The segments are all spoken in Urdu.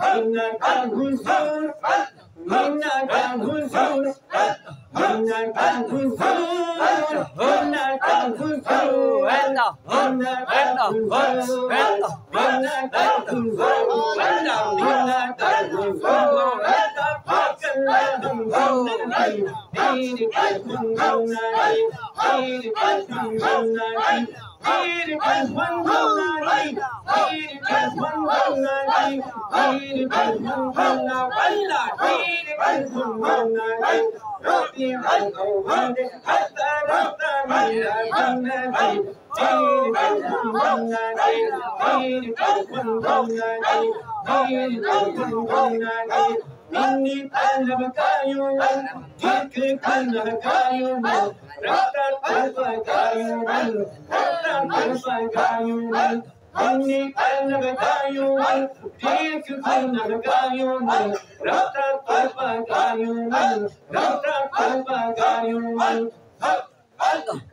منك الحضور منك الحضور منك الحضور منك الحضور منك الحضور منك الحضور منك الحضور إني قلبك يوما ذكرك لك يوما رقت قلبك يوما رقت قلبك يوما إني قلبك يوما ذكرك لك يوما رقت قلبك يوما رقت قلبك يوما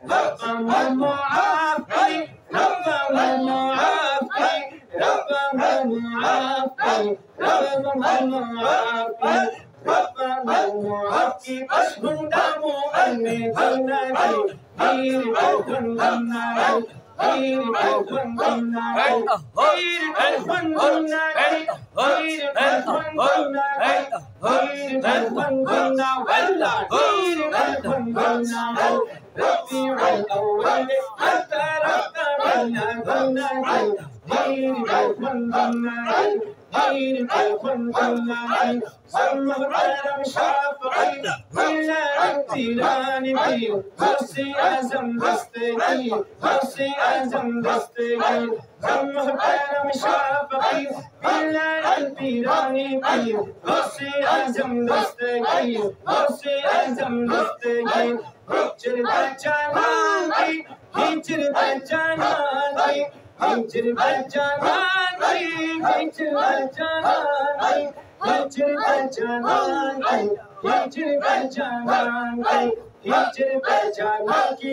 ربنا معافي ربنا معافي ربنا معافي ربنا معافي ربنا معافي أشهد دم أني كنتي غير كنا غير كنا غير كنا غير كنا غير كنا ولا غير كنا ربيع الأول حتى ربنا كنا غير كنا غير كنا سمعنا مشافعي ولا امتناني فيه بصي أزم دستي بصي أزم دستي سمعنا مشافعي ولا امتناني فيه بصي أزم دستي بصي أزم دستي هجر بجاناني هجر بجاناني هجر بجاناني هجر بجاناني هجر بجاناني هجر بجاناني هجر بجاناني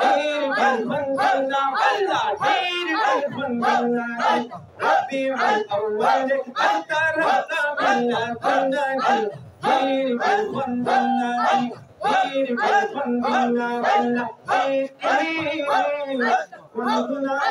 دير بالفندنا ولا دير بالفندنا ربيع الأول أنت ربنا كنا دير بالفندنا دير بالفندنا ولا دير بالفندنا